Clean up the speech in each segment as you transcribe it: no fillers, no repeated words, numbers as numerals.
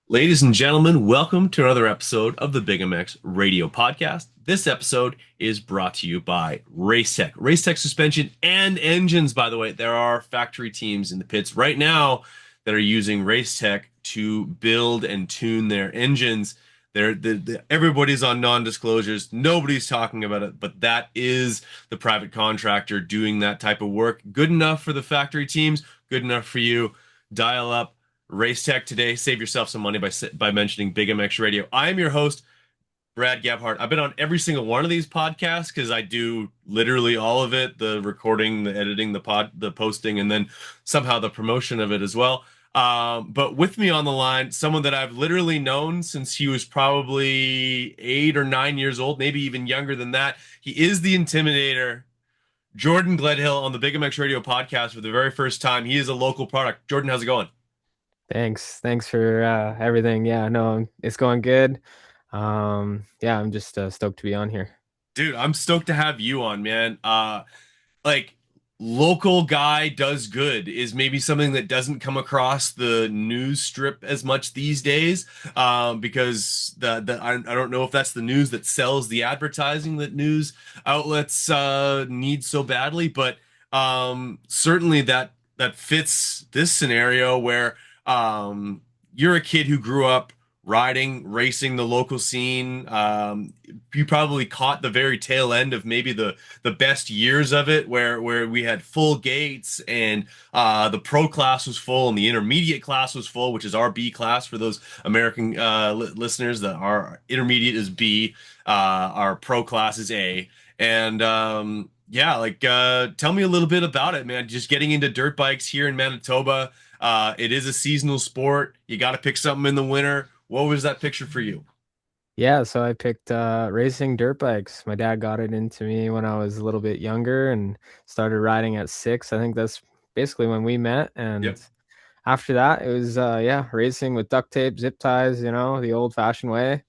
Ladies and gentlemen, welcome to another episode of the BigMx Radio podcast. This episode is brought to you by Racetech. Racetech suspension and engines, by the way. There are factory teams in the pits right now that are using Racetech to build and tune their engines. Everybody's on non-disclosures. Nobody's talking about it, but that is the private contractor doing that type of work. Good enough for the factory teams, good enough for you. Dial up Race Tech today. Save yourself some money by mentioning BigMx Radio. I am your host, Brad Gebhardt. I've been on every single one of these podcasts because I do literally all of it, the recording, the editing, the posting, and then somehow the promotion of it as well. But with me on the line, someone that I've literally known since he was probably 8 or 9 years old, maybe even younger than that. He is the Intimidator, Jordan Gledhill, on the BigMx Radio podcast for the very first time. He is a local product. Jordan, how's it going? Thanks for everything. Yeah, no, it's going good. Yeah, I'm just stoked to be on here. Dude, I'm stoked to have you on, man. Like local guy does good is maybe something that doesn't come across the news strip as much these days. Because I don't know if that's the news that sells the advertising that news outlets need so badly, but certainly that fits this scenario where you're a kid who grew up riding, racing the local scene. You probably caught the very tail end of maybe the best years of it, where we had full gates and the pro class was full and the intermediate class was full, which is our B class for those American listeners. That our intermediate is B, our pro class is A, and yeah, tell me a little bit about it, man. Just getting into dirt bikes here in Manitoba. It is a seasonal sport. You got to pick something in the winter. What was that picture for you? Yeah, so I picked racing dirt bikes. My dad got it into me when I was a little bit younger and started riding at 6. I think that's basically when we met. And Yep. after that, it was yeah, racing with duct tape, zip ties, the old-fashioned way.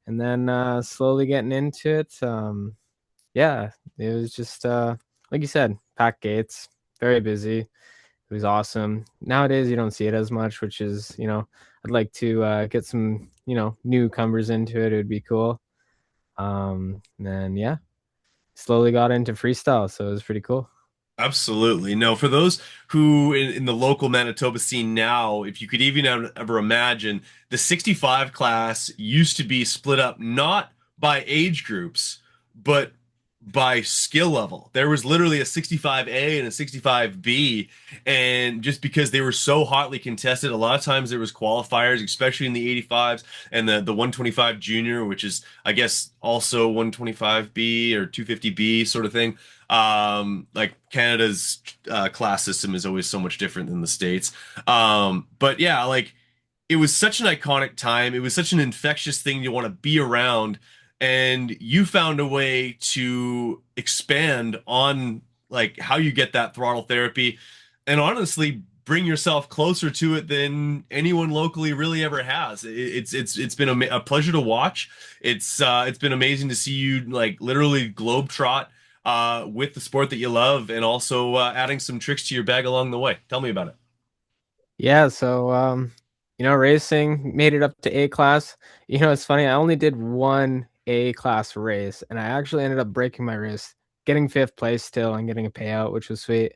And then slowly getting into it. Yeah, it was just like you said, packed gates, very busy. It was awesome. Nowadays, you don't see it as much, which is, I'd like to get some, newcomers into it. It would be cool. And then, yeah, slowly got into freestyle. So it was pretty cool. Absolutely. No, for those who in the local Manitoba scene now, if you could even ever imagine, the 65 class used to be split up not by age groups, but by skill level. There was literally a 65A and a 65B, and just because they were so hotly contested, a lot of times there was qualifiers, especially in the 85s and the 125 junior, which is I guess also 125B or 250B sort of thing. Like Canada's class system is always so much different than the States. But yeah, like it was such an iconic time. It was such an infectious thing you want to be around. And you found a way to expand on like how you get that throttle therapy and honestly bring yourself closer to it than anyone locally really ever has. It's been a pleasure to watch. It's been amazing to see you like literally globetrot with the sport that you love and also adding some tricks to your bag along the way. Tell me about it. Yeah. So, racing made it up to A class. It's funny. I only did one A class race and I actually ended up breaking my wrist, getting fifth place still and getting a payout, which was sweet.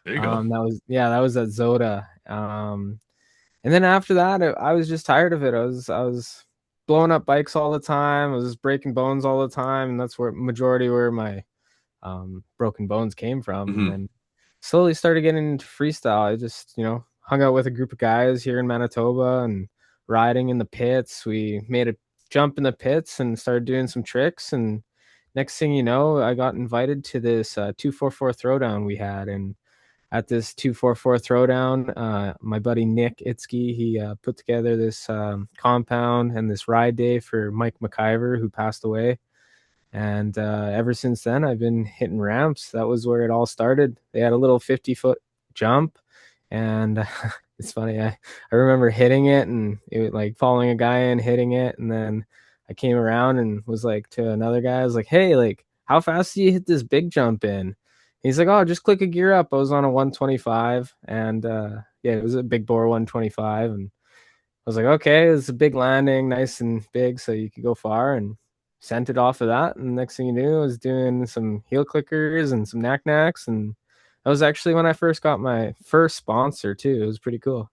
There you go. That was at Zoda. And then after that, I was just tired of it. I was blowing up bikes all the time. I was breaking bones all the time, and that's where majority where my broken bones came from. And Hmm. then slowly started getting into freestyle. I just hung out with a group of guys here in Manitoba and riding in the pits. We made a jump in the pits and started doing some tricks. And next thing you know, I got invited to this 244 throwdown we had, and at this 244 throwdown, my buddy Nick Itzke, he put together this compound and this ride day for Mike McIver, who passed away. And ever since then, I've been hitting ramps. That was where it all started. They had a little 50-foot jump, and it's funny. I remember hitting it and it was like following a guy in, hitting it, and then I came around and was like to another guy, I was like, "Hey, like, how fast do you hit this big jump in?" He's like, "Oh, just click a gear up." I was on a 125, and yeah, it was a big bore 125, and was like, okay, it's a big landing, nice and big, so you could go far, and sent it off of that. And next thing you knew, I was doing some heel clickers and some knacks, and that was actually when I first got my first sponsor too. It was pretty cool.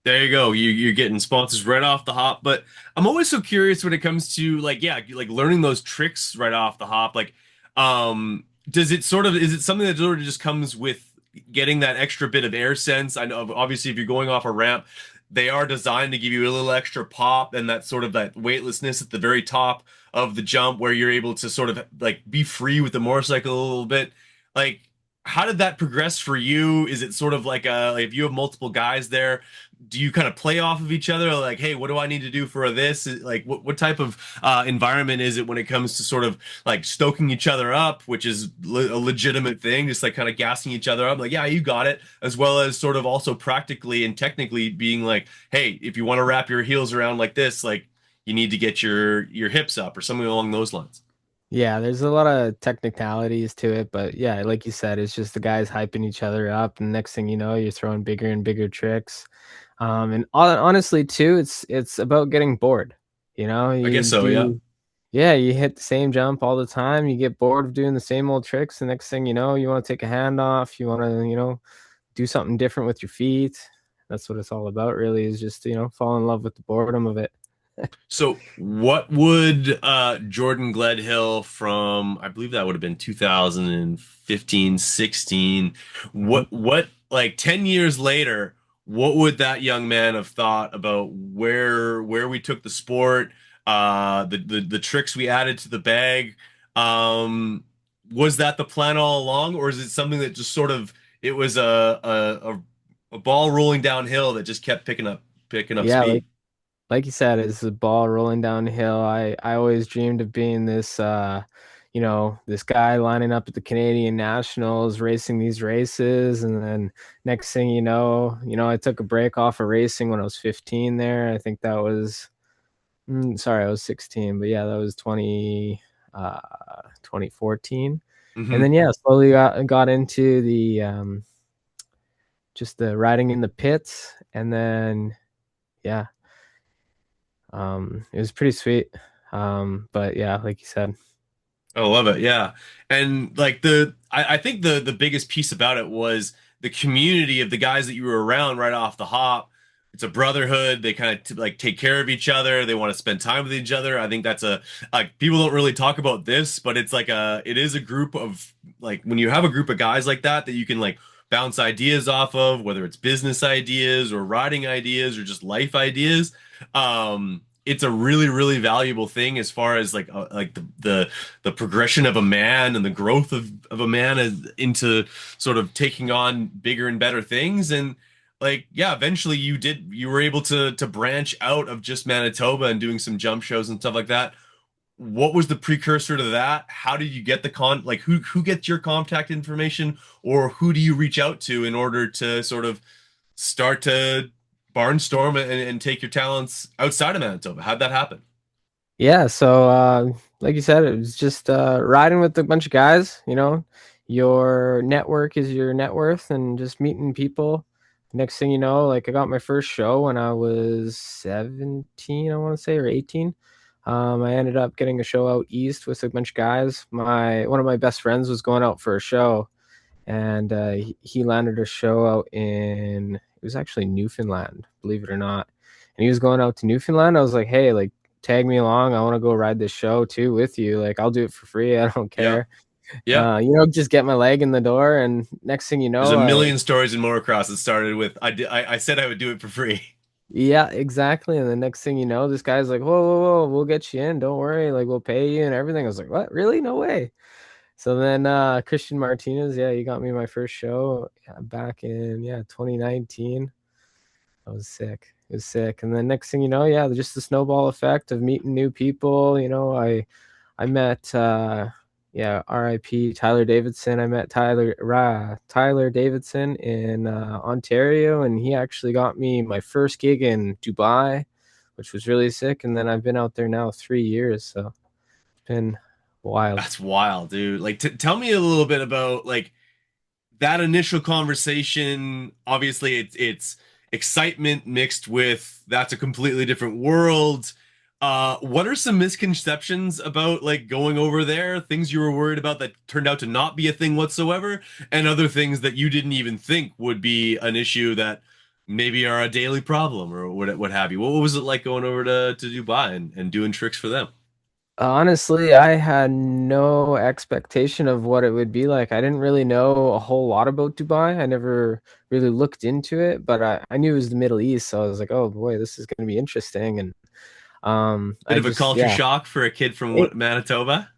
There you go. You're getting sponsors right off the hop. But I'm always so curious when it comes to like, yeah, like learning those tricks right off the hop. Like, does it sort of is it something that sort of just comes with getting that extra bit of air sense? I know obviously if you're going off a ramp, they are designed to give you a little extra pop and that sort of that weightlessness at the very top of the jump where you're able to sort of like be free with the motorcycle a little bit. Like, how did that progress for you? Is it sort of like if you have multiple guys there? Do you kind of play off of each other? Like, hey, what do I need to do for this? Like, what type of environment is it when it comes to sort of like stoking each other up, which is a legitimate thing, just like kind of gassing each other up, like, yeah, you got it, as well as sort of also practically and technically being like, hey, if you want to wrap your heels around like this, like, you need to get your hips up or something along those lines. Yeah, there's a lot of technicalities to it, but yeah, like you said, it's just the guys hyping each other up, and next thing you know, you're throwing bigger and bigger tricks. And honestly, too, it's about getting bored. You know, I you guess so, yeah. do, yeah, you hit the same jump all the time. You get bored of doing the same old tricks. The next thing you know, you want to take a hand off. You want to, do something different with your feet. That's what it's all about, really, is just, fall in love with the boredom of it. So what would Jordan Gledhill from I believe that would have been 2015, 16. Mhm. What like 10 years later, what would that young man have thought about where we took the sport, the tricks we added to the bag? Um, was that the plan all along, or is it something that just sort of it was a ball rolling downhill that just kept picking up Yeah, speed? like you said, it's the ball rolling downhill. I always dreamed of being this this guy lining up at the Canadian Nationals, racing these races, and then next thing I took a break off of racing when I was 15 there. I think that was sorry, I was 16, but yeah, that was 2014. And then Hmm. yeah, slowly got into the just the riding in the pits, and then yeah, it was pretty sweet. But yeah, like you said. I love it. Yeah. And like I think the biggest piece about it was the community of the guys that you were around right off the hop. It's a brotherhood. They kind of like take care of each other. They want to spend time with each other. I think that's a like people don't really talk about this, but it's like it is a group of like when you have a group of guys like that that you can like bounce ideas off of, whether it's business ideas or riding ideas or just life ideas. It's a really, really valuable thing as far as like the progression of a man and the growth of a man as, into sort of taking on bigger and better things. And like, yeah, eventually you were able to branch out of just Manitoba and doing some jump shows and stuff like that. What was the precursor to that? How did you get the like who gets your contact information or who do you reach out to in order to sort of start to barnstorm and take your talents outside of Manitoba? How'd that happen? Yeah, so like you said, it was just riding with a bunch of guys. Your network is your net worth, and just meeting people. Next thing you know, like I got my first show when I was 17, I want to say, or 18. I ended up getting a show out east with a bunch of guys. My one of my best friends was going out for a show, and he landed a show out in, it was actually Newfoundland, believe it or not. And he was going out to Newfoundland. I was like, hey, like, tag me along. I want to go ride this show too with you. Like, I'll do it for free. I don't Yeah. care. Yeah. Just get my leg in the door. And next thing you There's know, a million stories in motocross that started with I said I would do it for free. yeah, exactly. And the next thing you know, this guy's like, whoa, whoa, whoa, we'll get you in. Don't worry. Like, we'll pay you and everything. I was like, what? Really? No way. So then Christian Martinez, yeah, he got me my first show back in 2019. I was sick. It was sick. And then next thing you know, yeah, just the snowball effect of meeting new people. I met RIP Tyler Davidson. I met Tyler Davidson in Ontario, and he actually got me my first gig in Dubai, which was really sick. And then I've been out there now 3 years, so it's been wild. That's wild, dude. Like tell me a little bit about like that initial conversation. Obviously excitement mixed with that's a completely different world. What are some misconceptions about like going over there? Things you were worried about that turned out to not be a thing whatsoever, and other things that you didn't even think would be an issue that maybe are a daily problem or what have you. What was it like going over to Dubai and doing tricks for them? Honestly, I had no expectation of what it would be like. I didn't really know a whole lot about Dubai. I never really looked into it, but I knew it was the Middle East, so I was like, oh boy, this is going to be interesting. And Bit I of a just, culture yeah, shock for a kid from it, Manitoba.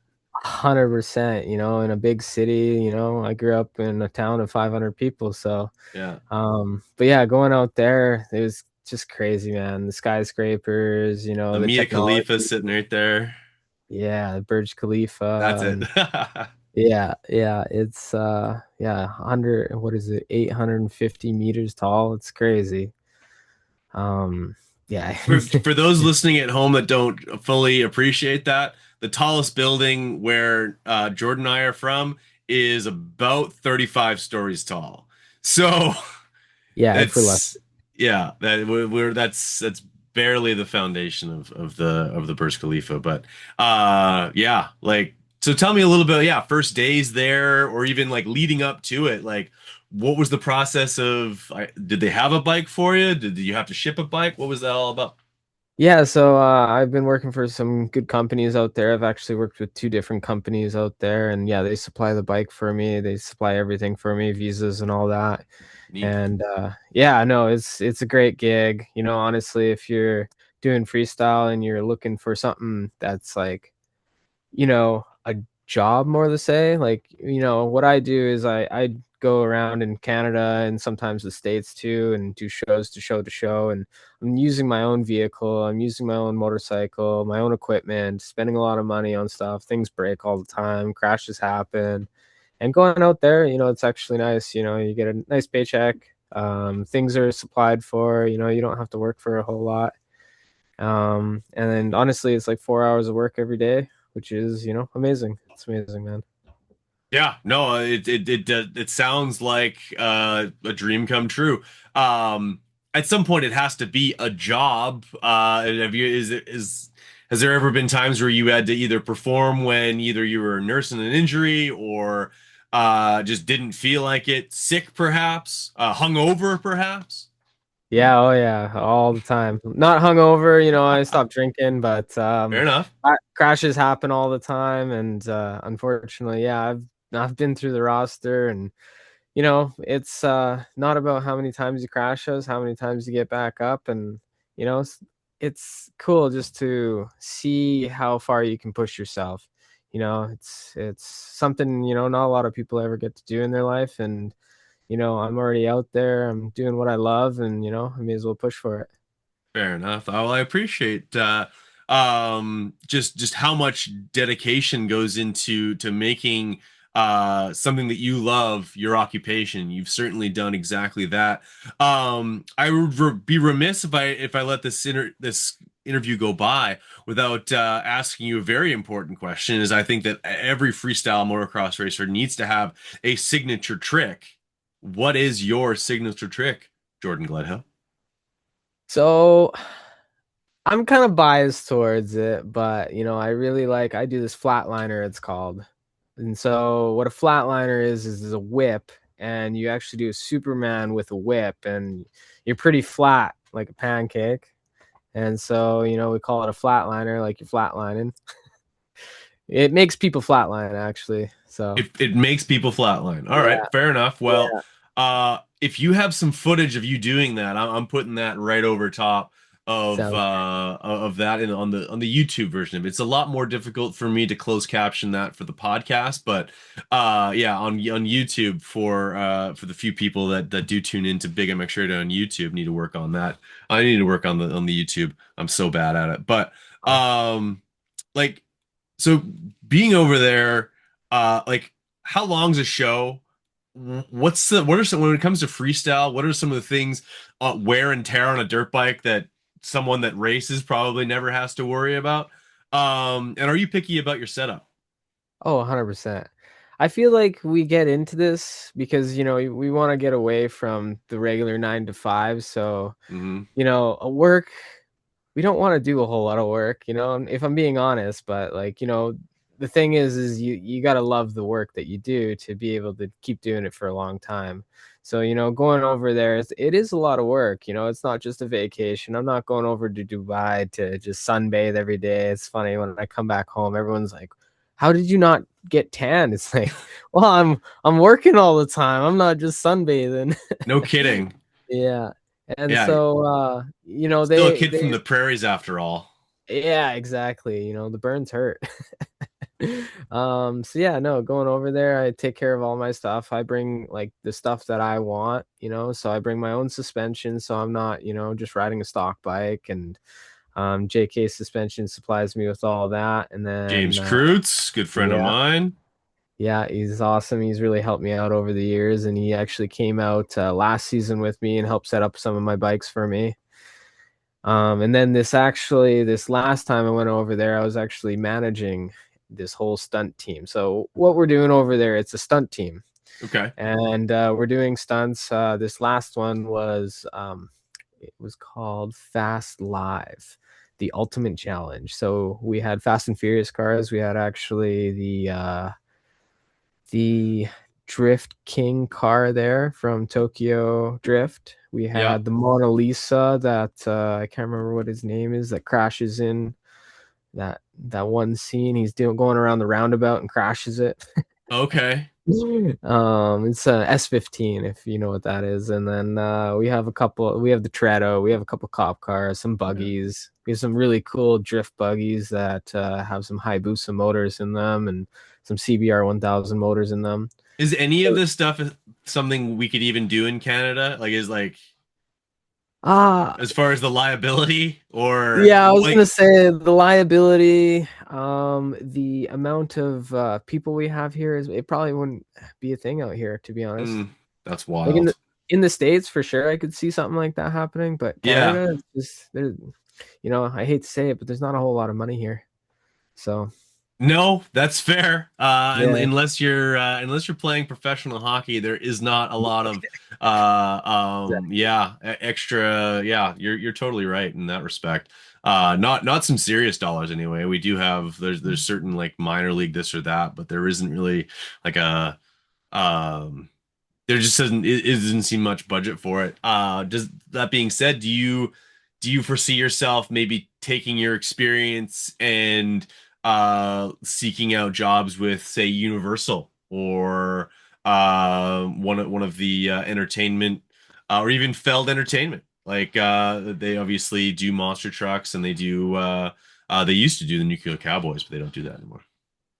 100%, in a big city, I grew up in a town of 500 people, so Yeah. but yeah, going out there, it was just crazy, man. The skyscrapers, The the Mia Khalifa technology. sitting right there. Yeah, Burj That's Khalifa it. and yeah, it's yeah, 100, what is it? 850 meters tall. It's crazy. Um yeah. For those listening at home that don't fully appreciate that, the tallest building where Jordan and I are from is about 35 stories tall. So Yeah, for less. it's yeah, that we're that's barely the foundation of the Burj Khalifa. But yeah, like so tell me a little bit, yeah, first days there or even like leading up to it, like what was the process of did they have a bike for you? Did you have to ship a bike? What was that all about? Yeah, so I've been working for some good companies out there. I've actually worked with two different companies out there, and yeah, they supply the bike for me. They supply everything for me, visas and all that. Neat. And yeah, no, it's a great gig. Honestly, if you're doing freestyle and you're looking for something that's like, a job more to say. Like, what I do is I go around in Canada and sometimes the States too and do shows to show to show. And I'm using my own vehicle, I'm using my own motorcycle, my own equipment, spending a lot of money on stuff. Things break all the time, crashes happen. And going out there, it's actually nice. You get a nice paycheck. Things are supplied for, you don't have to work for a whole lot. And then honestly, it's like 4 hours of work every day, which is, amazing. It's amazing, man. Yeah, no, it sounds like a dream come true. At some point, it has to be a job. Have you is has there ever been times where you had to either perform when either you were nursing an injury or just didn't feel like it, sick perhaps, hungover perhaps? Yeah, oh yeah, all the time. Not hungover, I stopped drinking, but Fair enough. crashes happen all the time, and unfortunately, yeah, I've been through the roster, and it's not about how many times you crash us, how many times you get back up, and it's cool just to see how far you can push yourself. It's something, not a lot of people ever get to do in their life, and I'm already out there, I'm doing what I love, and I may as well push for it. Fair enough. Well, I appreciate just how much dedication goes into making something that you love your occupation. You've certainly done exactly that. I would be remiss if I let this interview go by without asking you a very important question. Is I think that every freestyle motocross racer needs to have a signature trick. What is your signature trick, Jordan Gledhill? So I'm kind of biased towards it, but I do this flatliner, it's called. And so what a flatliner is a whip, and you actually do a Superman with a whip, and you're pretty flat like a pancake. And so, we call it a flatliner, like you're flatlining. It makes people flatline actually. So It makes people flatline. All right, yeah, fair enough. Well, yeah. if you have some footage of you doing that, I'm putting that right over top Sounds of that on the YouTube version of it. It's a lot more difficult for me to close caption that for the podcast, but yeah, on YouTube for the few people that do tune into BigMx Radio on YouTube need to work on that. I need to work on the YouTube. I'm so bad at it. But like so being over there, like how long's a show? What are some when it comes to freestyle? What are some of the things wear and tear on a dirt bike that someone that races probably never has to worry about? And are you picky about your setup? Oh, 100%. I feel like we get into this because, we want to get away from the regular 9 to 5. So, Hmm. a work, we don't want to do a whole lot of work, if I'm being honest, but like, the thing is you got to love the work that you do to be able to keep doing it for a long time. So, going over there, it is a lot of work. It's not just a vacation. I'm not going over to Dubai to just sunbathe every day. It's funny when I come back home, everyone's like, how did you not get tan? It's like, well, I'm working all the time. I'm not just sunbathing. No kidding. Yeah. And Yeah, so still a kid from the prairies after all. yeah, exactly. The burns hurt. So yeah, no, going over there, I take care of all my stuff. I bring like the stuff that I want, so I bring my own suspension, so I'm not, just riding a stock bike. And JK Suspension supplies me with all that. And James then Kreutz, good friend of yeah, mine. yeah, he's awesome. He's really helped me out over the years, and he actually came out last season with me and helped set up some of my bikes for me. And then this last time I went over there, I was actually managing this whole stunt team. So what we're doing over there, it's a stunt team, Okay. and we're doing stunts. This last one was it was called Fast Live, the Ultimate Challenge. So we had Fast and Furious cars. We had actually the Drift King car there from Tokyo Drift. We Yeah. had the Mona Lisa that I can't remember what his name is, that crashes in that one scene. He's going around the roundabout and crashes it. Okay. It's a S15 if you know what that is. And then we have the Tretto, we have a couple cop cars, some Yeah. buggies. We have some really cool drift buggies that have some Hayabusa motors in them and some CBR 1000 motors in them. Is any of this stuff something we could even do in Canada? Like, is like Ah, as far as the liability or yeah, I was gonna like, say the liability, the amount of people we have here is it probably wouldn't be a thing out here, to be honest. mm, that's Like wild. in the States for sure, I could see something like that happening, but Yeah. Canada, it's just there. I hate to say it, but there's not a whole lot of money here. So No, that's fair. yeah, Unless you're playing professional hockey, there is not a lot of extra. Yeah, you're totally right in that respect. Not some serious dollars anyway. We do have there's certain like minor league this or that, but there isn't really like a um there just doesn't seem much budget for it. Does that being said, do you foresee yourself maybe taking your experience and seeking out jobs with, say, Universal or one of the entertainment or even Feld Entertainment? Like they obviously do monster trucks and they used to do the Nuclear Cowboys, but they don't do that anymore.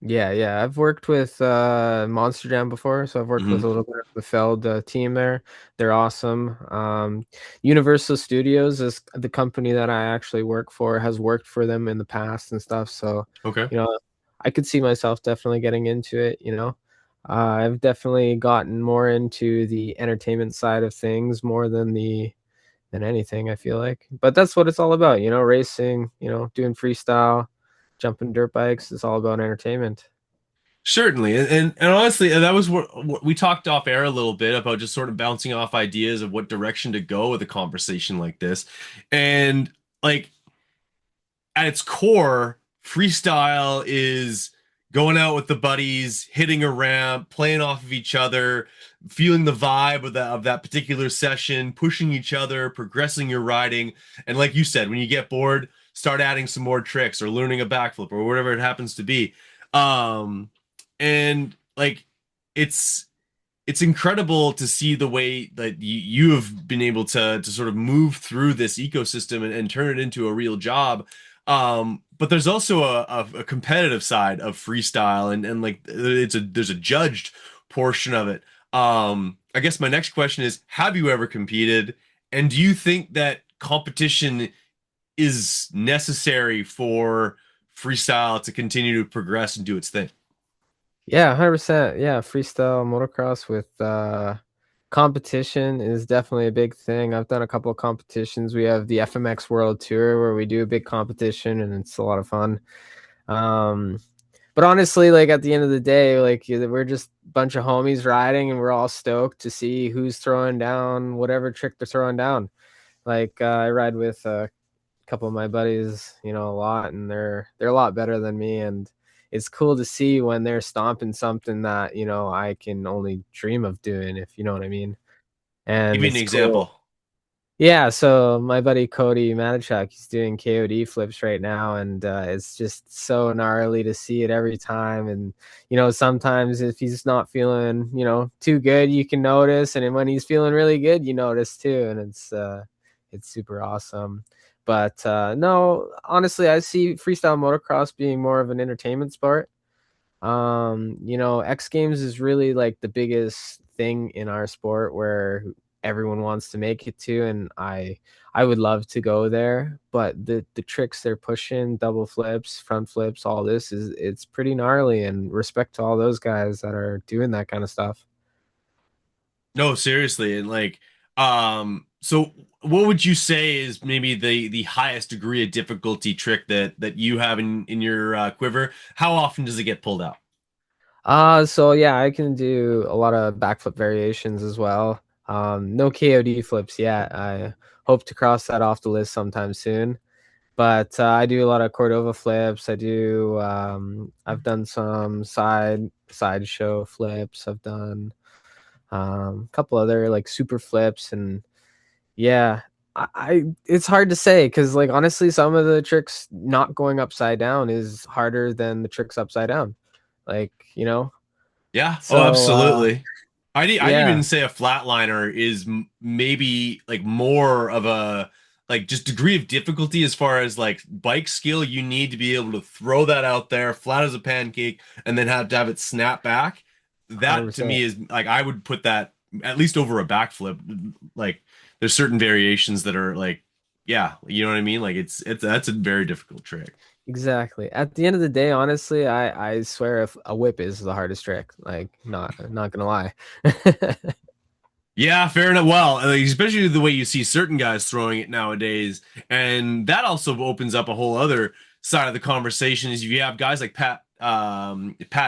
yeah. I've worked with Monster Jam before, so I've worked with Hmm. a little bit of the Feld team there. They're awesome. Universal Studios is the company that I actually work for, has worked for them in the past and stuff. So, Okay. you know, I could see myself definitely getting into it. I've definitely gotten more into the entertainment side of things more than anything, I feel like. But that's what it's all about, racing, doing freestyle, jumping dirt bikes. It's all about entertainment. Certainly, and honestly, and that was what we talked off air a little bit about, just sort of bouncing off ideas of what direction to go with a conversation like this. And like at its core, freestyle is going out with the buddies, hitting a ramp, playing off of each other, feeling the vibe of that particular session, pushing each other, progressing your riding. And like you said, when you get bored, start adding some more tricks or learning a backflip or whatever it happens to be. Um, and like it's it's incredible to see the way that you have been able to sort of move through this ecosystem and turn it into a real job. But there's also a competitive side of freestyle and like there's a judged portion of it. I guess my next question is, have you ever competed? And do you think that competition is necessary for freestyle to continue to progress and do its thing? Yeah, 100%. Yeah, freestyle motocross with competition is definitely a big thing. I've done a couple of competitions. We have the FMX World Tour where we do a big competition and it's a lot of fun. Um, But honestly, like at the end of the day, like we're just a bunch of homies riding, and we're all stoked to see who's throwing down whatever trick they're throwing down. Like I ride with a couple of my buddies, a lot, and they're a lot better than me, and it's cool to see when they're stomping something that I can only dream of doing, if you know what I mean. Give And me an it's cool. example. Yeah, so my buddy Cody Manichuk, he's doing KOD flips right now, and it's just so gnarly to see it every time. And sometimes if he's not feeling, too good, you can notice, and then when he's feeling really good, you notice too, and it's super awesome. But no, honestly, I see freestyle motocross being more of an entertainment sport. X Games is really like the biggest thing in our sport where everyone wants to make it to, and I would love to go there, but the tricks they're pushing, double flips, front flips, all this it's pretty gnarly, and respect to all those guys that are doing that kind of stuff. No, seriously, and like, so what would you say is maybe the highest degree of difficulty trick that you have in your quiver? How often does it get pulled out? So yeah, I can do a lot of backflip variations as well. No KOD flips yet. I hope to cross that off the list sometime soon. But I do a lot of Cordova flips. I've done some side show flips. I've done a couple other like super flips, and yeah, it's hard to say because like honestly, some of the tricks not going upside down is harder than the tricks upside down. Like, Yeah. Oh, so absolutely. I'd even yeah, say a flatliner is maybe like more of a like just degree of difficulty as far as like bike skill. You need to be able to throw that out there flat as a pancake and then have to have it snap back. That to 100%. me is like I would put that at least over a backflip. Like there's certain variations that are like, yeah, you know what I mean? Like it's that's a very difficult trick. Exactly. At the end of the day, honestly, I swear if a whip is the hardest trick. Like not gonna lie. Yeah, fair enough. Well, like, especially the way you see certain guys throwing it nowadays, and that also opens up a whole other side of the conversation. Is you have guys like Patrick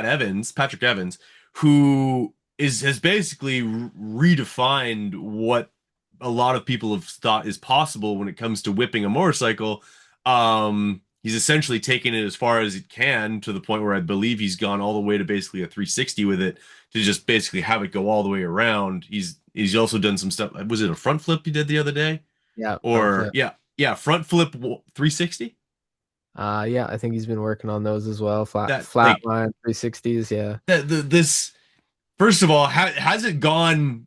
Evans, who is has basically redefined what a lot of people have thought is possible when it comes to whipping a motorcycle. He's essentially taken it as far as it can to the point where I believe he's gone all the way to basically a 360 with it to just basically have it go all the way around. He's also done some stuff. Was it a front flip he did the other day? Yeah, front Or flip. yeah, front flip 360? Yeah, I think he's been working on those as well. That Flat like line 360s, yeah. this first of all, has it gone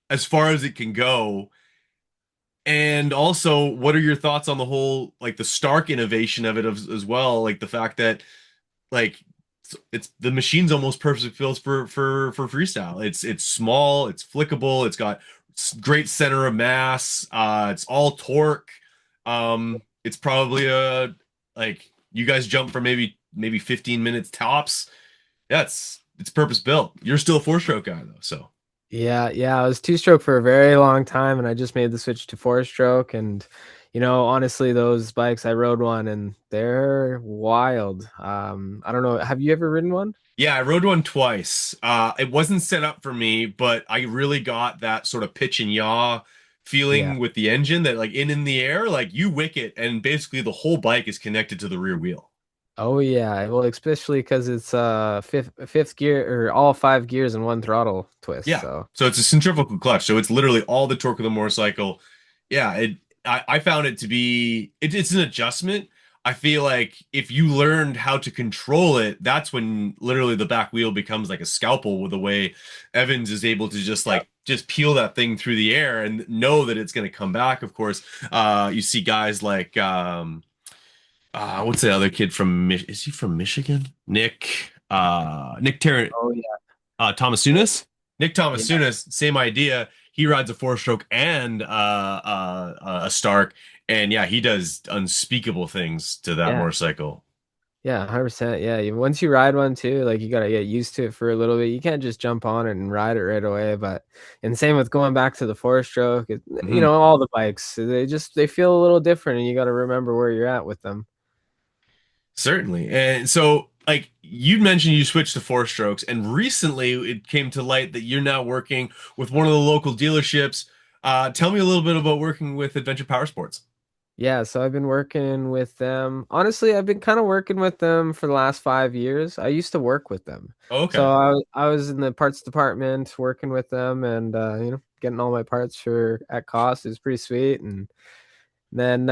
as far as it can go? And also, what are your thoughts on the whole like the Stark innovation of it as well? Like the fact that like it's the machine's almost perfect built for freestyle. It's small, it's flickable, it's got great center of mass, it's all torque. It's probably a like you guys jump for maybe 15 minutes tops. Yeah, it's purpose built. You're still a four stroke guy though, so Yeah, I was two stroke for a very long time, and I just made the switch to four stroke. And honestly, those bikes, I rode one, and they're wild. I don't know. Have you ever ridden one? yeah, I rode one twice. It wasn't set up for me, but I really got that sort of pitch and yaw Yeah. feeling with the engine that like in the air, like you wick it and basically the whole bike is connected to the rear wheel. Oh yeah. Well, especially because it's fifth gear or all five gears in one throttle twist. Yeah. So So it's a centrifugal clutch. So it's literally all the torque of the motorcycle. Yeah, I found it to be it's an adjustment. I feel like if you learned how to control it, that's when literally the back wheel becomes like a scalpel with the way Evans is able to just peel that thing through the air and know that it's going to come back. Of course, you see guys like what's the other kid from is he from Michigan? Nick Tarrant oh yeah, Thomas Nick yeah, Thomas same idea. He rides a four stroke and a Stark, and yeah, he does unspeakable things to that yeah, motorcycle. yeah, 100%. Yeah, once you ride one too, like you gotta get used to it for a little bit. You can't just jump on it and ride it right away. But and same with going back to the four stroke. Mhm. All the bikes they feel a little different, and you got to remember where you're at with them. Certainly. And so like you mentioned you switched to four strokes, and recently it came to light that you're now working with one of the local dealerships. Tell me a little bit about working with Adventure Power Sports. Yeah, so I've been working with them. Honestly, I've been kind of working with them for the last 5 years. I used to work with them. Oh, So okay. I was in the parts department working with them and getting all my parts for at cost is pretty sweet. And then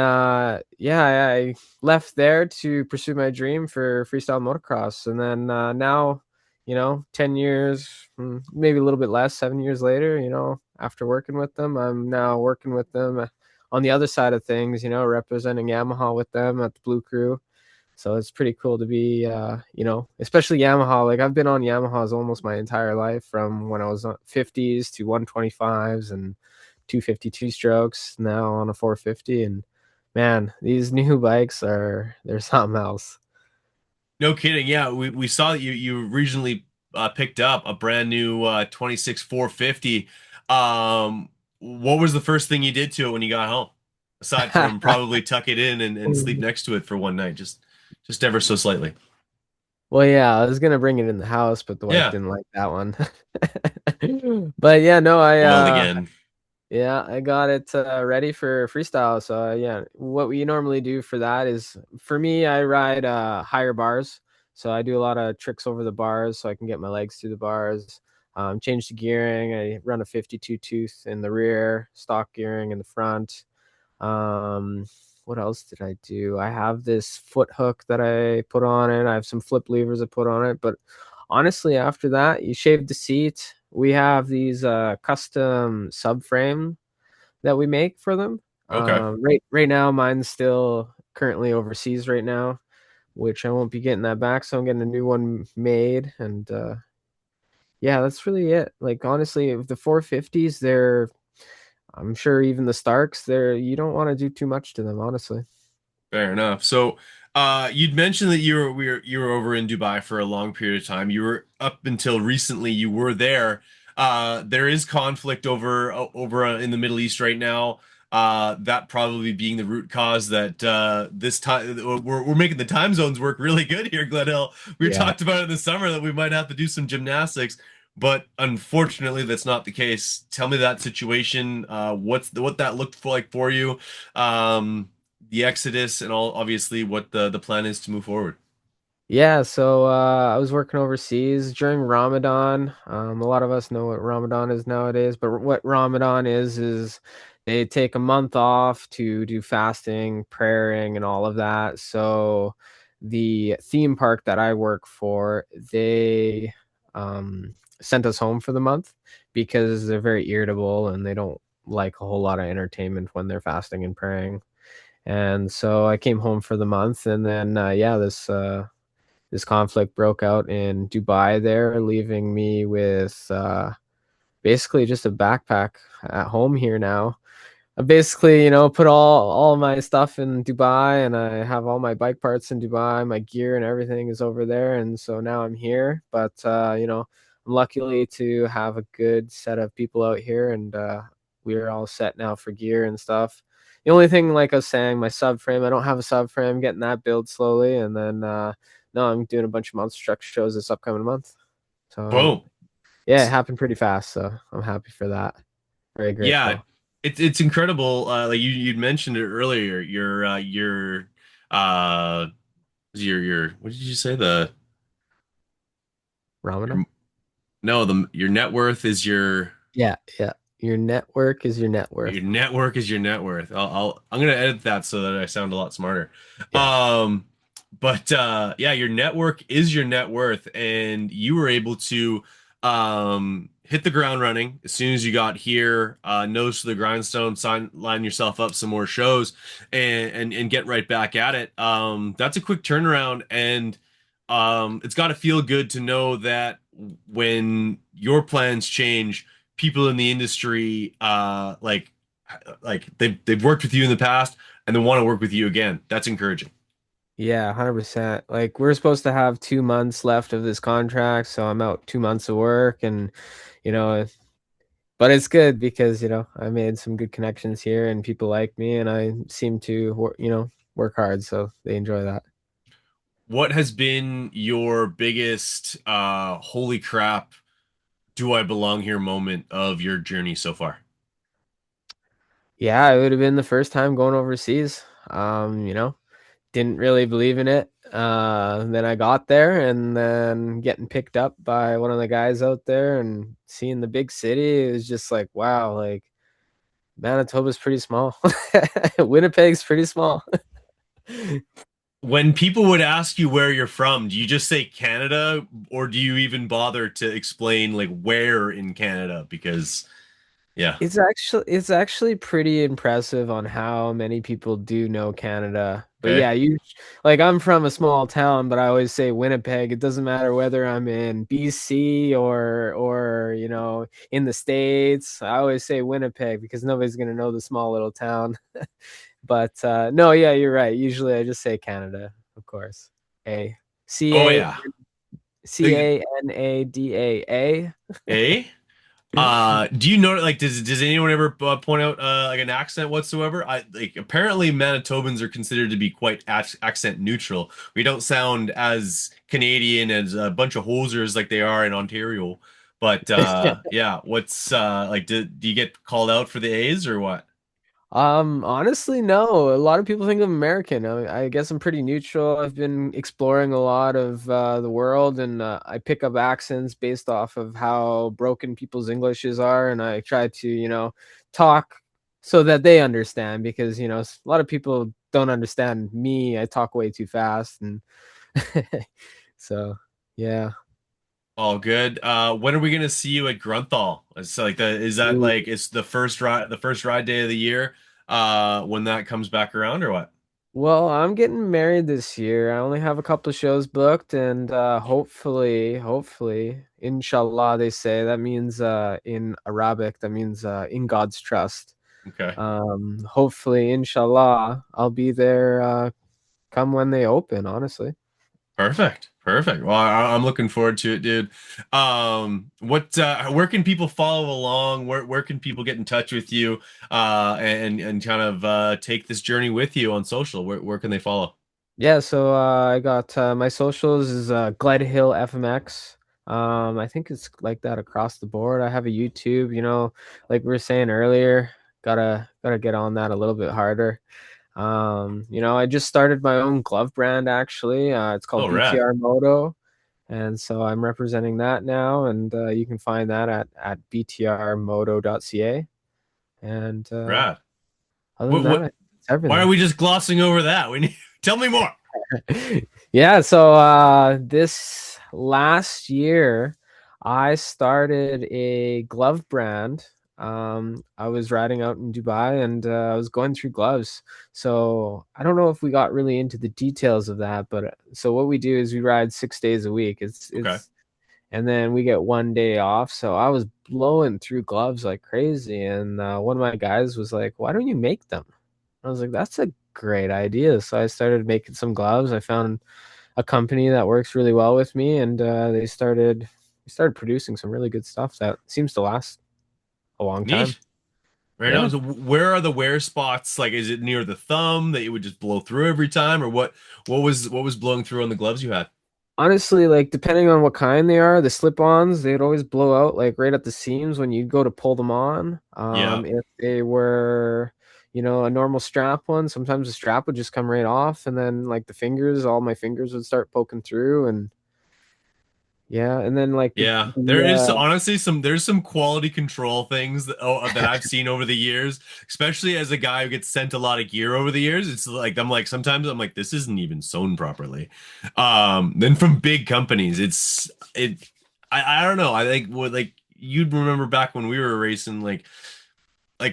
yeah, I left there to pursue my dream for freestyle motocross. And then now, 10 years, maybe a little bit less, 7 years later, after working with them, I'm now working with them on the other side of things, representing Yamaha with them at the Blue Crew. So it's pretty cool to be, especially Yamaha. Like I've been on Yamahas almost my entire life from when I was on 50s to 125s and 252 strokes now on a 450. And man, these new bikes they're something else. No kidding. Yeah, we saw that you originally picked up a brand new 26 450. What was the first thing you did to it when you got home? Aside from probably tuck it in and sleep next to it for one night, just ever so slightly. Well, yeah, I was gonna bring it in the house, but the wife Yeah. didn't like that one. But yeah, no, Well, again. yeah, I got it ready for freestyle. So yeah, what we normally do for that is for me, I ride higher bars. So I do a lot of tricks over the bars so I can get my legs through the bars. Change the gearing. I run a 52 tooth in the rear, stock gearing in the front. Um, what else did I do? I have this foot hook that I put on it. I have some flip levers I put on it. But honestly, after that, you shave the seat. We have these custom subframe that we make for them. Okay. Right now, mine's still currently overseas right now, which I won't be getting that back. So I'm getting a new one made, and yeah, that's really it. Like honestly, the 450s, I'm sure even the Starks, you don't want to do too much to them, honestly. Fair enough. So, you'd mentioned that you were over in Dubai for a long period of time. You were up until recently. You were there. There is conflict over in the Middle East right now. That probably being the root cause that this time we're making the time zones work really good here, Gledhill. We Yeah. talked about it in the summer that we might have to do some gymnastics, but unfortunately, that's not the case. Tell me that situation. What that looked like for you. The Exodus and all obviously what the plan is to move forward. Yeah, so I was working overseas during Ramadan. A lot of us know what Ramadan is nowadays, but what Ramadan is they take a month off to do fasting, praying, and all of that. So the theme park that I work for, they sent us home for the month because they're very irritable and they don't like a whole lot of entertainment when they're fasting and praying. And so I came home for the month, and then yeah, this conflict broke out in Dubai there, leaving me with basically just a backpack at home here now. I basically, put all my stuff in Dubai and I have all my bike parts in Dubai, my gear and everything is over there. And so now I'm here, but I'm luckily to have a good set of people out here and we're all set now for gear and stuff. The only thing, like I was saying, my subframe, I don't have a subframe, getting that built slowly. And then, no, I'm doing a bunch of monster truck shows this upcoming month. So, Boom. yeah, it happened pretty fast. So I'm happy for that. Very Yeah, grateful. it's incredible. Like you'd mentioned it earlier. Uh your what did you say? Ramadan? Your no the your net worth is Yeah, yeah. Your network is your net your worth. network is your net worth. I'm gonna edit that so that I sound a lot smarter. Yeah. Um, but yeah, your network is your net worth, and you were able to hit the ground running as soon as you got here. Nose to the grindstone, line yourself up some more shows, and get right back at it. That's a quick turnaround, and it's got to feel good to know that when your plans change, people in the industry they've worked with you in the past and they want to work with you again. That's encouraging. Yeah, 100%. Like we're supposed to have 2 months left of this contract, so I'm out 2 months of work and you know, but it's good because, I made some good connections here and people like me and I seem to work hard, so they enjoy that. What has been your biggest holy crap, do I belong here moment of your journey so far? Yeah, it would have been the first time going overseas. Didn't really believe in it. Then I got there and then getting picked up by one of the guys out there and seeing the big city, it was just like, wow, like Manitoba's pretty small. Winnipeg's pretty small. When people would ask you where you're from, do you just say Canada, or do you even bother to explain like where in Canada? Because yeah, It's actually pretty impressive on how many people do know Canada. But okay. yeah, you like I'm from a small town, but I always say Winnipeg. It doesn't matter whether I'm in BC or in the States. I always say Winnipeg because nobody's gonna know the small little town. But no, yeah, you're right. Usually I just say Canada, of course. A C Oh A yeah. C A N A D A A. Eh? Do you know like does anyone ever point out like an accent whatsoever? I like apparently Manitobans are considered to be quite accent neutral. We don't sound as Canadian as a bunch of hosers like they are in Ontario. But yeah, what's like do you get called out for the A's or what? Honestly, no. A lot of people think I'm American. I guess I'm pretty neutral. I've been exploring a lot of the world, and I pick up accents based off of how broken people's Englishes are, and I try to, talk so that they understand because, a lot of people don't understand me. I talk way too fast, and so yeah. All good. When are we gonna see you at Grunthal? It's like the is that Ooh. like it's the first ride day of the year when that comes back around or what? Well, I'm getting married this year. I only have a couple of shows booked, and hopefully, inshallah, they say that means in Arabic, that means in God's trust. Okay. Hopefully, inshallah, I'll be there come when they open, honestly. Perfect. Perfect. Well, I'm looking forward to it, dude. What where can people follow along? Where can people get in touch with you and kind of take this journey with you on social? Where can they follow? Yeah, so I got my socials is Gledhill FMX. I think it's like that across the board. I have a YouTube, like we were saying earlier, gotta get on that a little bit harder. I just started my own glove brand actually. It's Oh, called rad. BTR Moto, and so I'm representing that now, and you can find that at btrmoto.ca. And Rad. other than What that, what I think it's why are everything. we just glossing over that? We need tell me more. Yeah, so this last year I started a glove brand. I was riding out in Dubai and I was going through gloves. So I don't know if we got really into the details of that, but so what we do is we ride 6 days a week. It's Okay. it's and then we get one day off. So I was blowing through gloves like crazy, and one of my guys was like, "Why don't you make them?" I was like, "That's a great idea." So I started making some gloves. I found a company that works really well with me, and they started producing some really good stuff that seems to last a long time. Neat. Right Yeah. on. So where are the wear spots? Like, is it near the thumb that you would just blow through every time, or what? What was blowing through on the gloves you had? Honestly, like depending on what kind they are, the slip-ons, they'd always blow out like right at the seams when you'd go to pull them on. Yeah. If they were, a normal strap one, sometimes the strap would just come right off, and then like the fingers, all my fingers would start poking through, and yeah, and then like the Yeah, there the is honestly there's some quality control things that I've seen over the years, especially as a guy who gets sent a lot of gear over the years. It's like I'm like sometimes I'm like this isn't even sewn properly. Then from big companies, I don't know. I think what like you'd remember back when we were racing like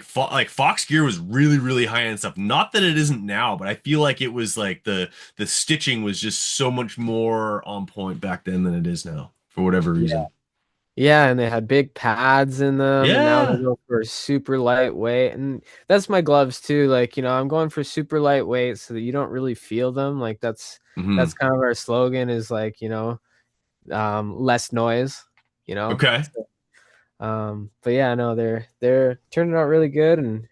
Fox gear was really high end stuff. Not that it isn't now, but I feel like it was like the stitching was just so much more on point back then than it is now for whatever reason. Yeah, and they had big pads in them, and now they Yeah. go for super lightweight. And that's my gloves too. Like, I'm going for super lightweight so that you don't really feel them. Like that's Hmm. kind of our slogan is like, less noise, you know. Okay. But yeah, no, they're turning out really good, and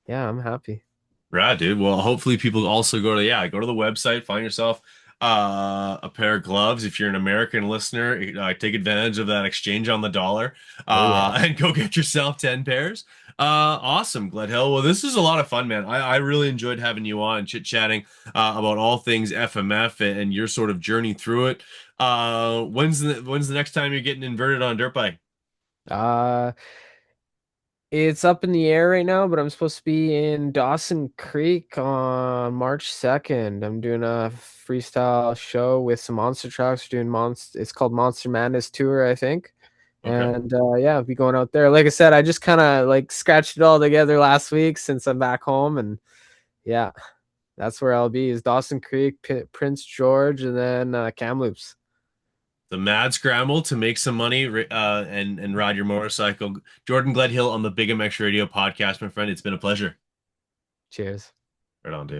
yeah, I'm happy. Right, dude. Well, hopefully people also go to the website, find yourself. a pair of gloves. If you're an American listener, take advantage of that exchange on the dollar, Oh yeah. and go get yourself 10 pairs. Awesome, Gledhill. Well, this is a lot of fun, man. I really enjoyed having you on, chit-chatting about all things FMF and your sort of journey through it. When's the next time you're getting inverted on a dirt bike? Uh, it's up in the air right now, but I'm supposed to be in Dawson Creek on March 2nd. I'm doing a freestyle show with some monster trucks. We're doing it's called Monster Madness Tour, I think. Okay. And yeah, I'll be going out there. Like I said, I just kind of like scratched it all together last week since I'm back home, and yeah, that's where I'll be is Dawson Creek, Prince George, and then Kamloops. The mad scramble to make some money and ride your motorcycle. Jordan Gledhill on the BigMx Radio podcast, my friend. It's been a pleasure. Cheers. Right on, dude.